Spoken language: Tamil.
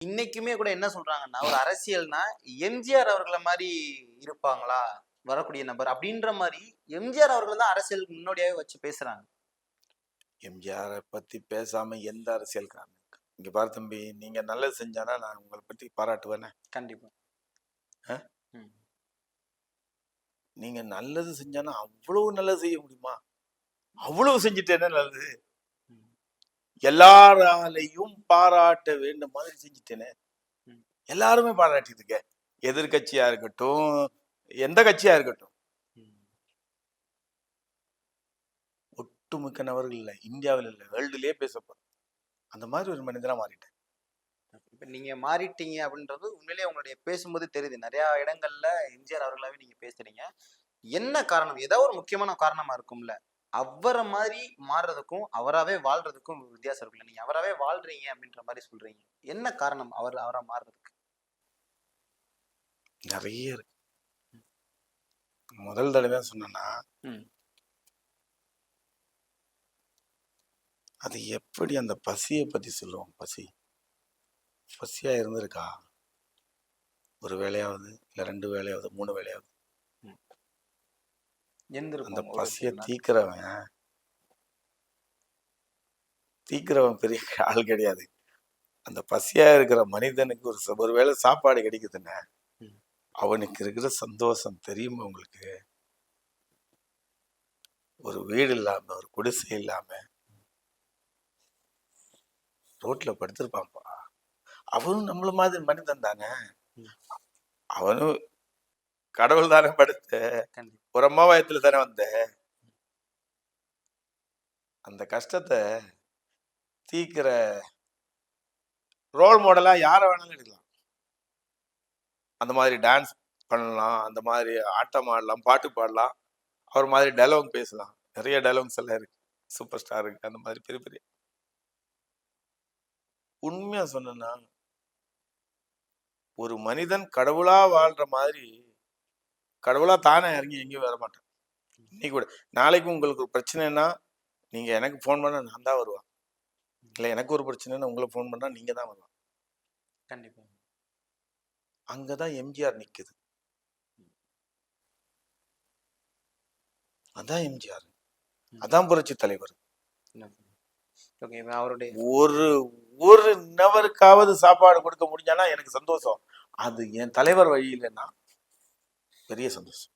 இன்னைக்குமே கூட என்ன சொல்றாங்கன்னா, ஒரு அரசியல்னா எம்ஜிஆர் அவர்கள மாரி இருப்பாங்களா? வரக்கூடிய நபர் அப்படின்ற மாரி எம்ஜிஆர் அவர்கள தான் அரசியலுக்கு முன்னோடியாவே வச்சு பேசுறாங்க. எம்ஜிஆரை பத்தி பேசாம எந்த அரசியல்காரன் இங்க பாரு தம்பி, நீங்க நல்லது செஞ்சானா நான் உங்களை பத்தி பாராட்டுவேனே. கண்டிப்பா. அஹ்? ம். நீங்க நல்லது செஞ்சானா அவ்வளவு நல்லது செய்ய முடியுமா? அவ்வளவு செஞ்சுட்டேனே நல்லது. ம். எல்லாராலையும் பாராட்ட வேண்டும் மாதிரி செஞ்சுட்டேனே. ம். எல்லாருமே பாராட்டிட்டு இருக்க, எதிர்கட்சியா இருக்கட்டும், எந்த கட்சியா இருக்கட்டும். ஒட்டுமிக்க நபர்கள் இல்லை, இந்தியாவில் இல்லை, வேர்ல்டுலயே பேசப்படும். அந்த மாதிரி ஒரு மனிதனா மாறிட்டேன். இப்ப நீங்க மாறிட்டீங்க அப்படின்றது உண்மையிலேயே உங்களுடைய பேசும்போது தெரியுது. நெறைய இடங்கள்ல எம்ஜிஆர் அவர்களாவே நீங்க பேசுறீங்க. என்ன காரணம்? ஏதாவது ஒரு முக்கியமான காரணமா இருக்கும்ல. அவர மாரி மாறுறதுக்கும், அவராவே வாழ்றதுக்கும் வித்தியாசம் இருக்குல்ல. நீங்க அவராவே வாழ்றீங்க அப்படின்ற மாரி சொல்றீங்க. என்ன காரணம் அவரா மாறுறதுக்கு? நிறைய இருக்கு. முதல் தடவை சொன்னா ம். அது எப்படி அந்த பசியை பத்தி சொல்லுவோம். பசியா இருந்திருக்கா? ஒரு வேலையாவது, இல்ல 2 வேலையாவது, 3 வேலையாவது. அந்த பசியை தீக்கிறவன் பெரிய ஆள் கிடையாது. அந்த பசியா இருக்கிற மனிதனுக்கு ஒரு வேளை சாப்பாடு கிடைக்குதுன்னா அவனுக்கு இருக்கிற சந்தோஷம் தெரியுமா உங்களுக்கு? ஒரு வீடு இல்லாம, ஒரு குடிசை இல்லாம ரோட்ல படுத்திருப்பான்ப்பா. அவனும் நம்மள மாதிரி மனிதன் தானே. அவனும் கடவுள் தானே படுத்த, ஒரு அம்மா வயத்துல தானே வந்த. அந்த கஷ்டத்தை தீக்கிற ரோல் மாடலா யார வேணாலும் எடுக்கலாம். அந்த மாதிரி டான்ஸ் பண்ணலாம், அந்த மாதிரி ஆட்டம் ஆடலாம், பாட்டு பாடலாம், அவர் மாதிரி டைலாக் பேசலாம். நிறைய டைலாக்ஸ் எல்லாம் இருக்கு, சூப்பர் ஸ்டார் இருக்கு, அந்த மாதிரி பெரிய பெரிய. உண்மையா சொன்னா ஒரு மனிதன் கடவுளா வாழ்ற மாதிரி கடவுளா தானே இறங்கி எங்கேயும் வர மாட்டேன். இன்னைக்கு கூட நாளைக்கு உங்களுக்கு ஒரு பிரச்சனைனா நீங்க எனக்கு போன் பண்ணா நான் தான் வருவேன். இல்ல எனக்கு ஒரு பிரச்சனைனா உங்களை போன் பண்ணா நீங்க தான் வருவாங்க. கண்டிப்பா. அங்கதான் எம்ஜிஆர் நிக்குது. அதான் எம்ஜிஆர், அதான் புரட்சி தலைவர். ஒரு ஒரு நபருக்காவது சாப்பாடு கொடுக்க முடிஞ்சானா எனக்கு சந்தோஷம். அது என் தலைவர் வழி இல்லைன்னா பெரிய சந்தோஷம்.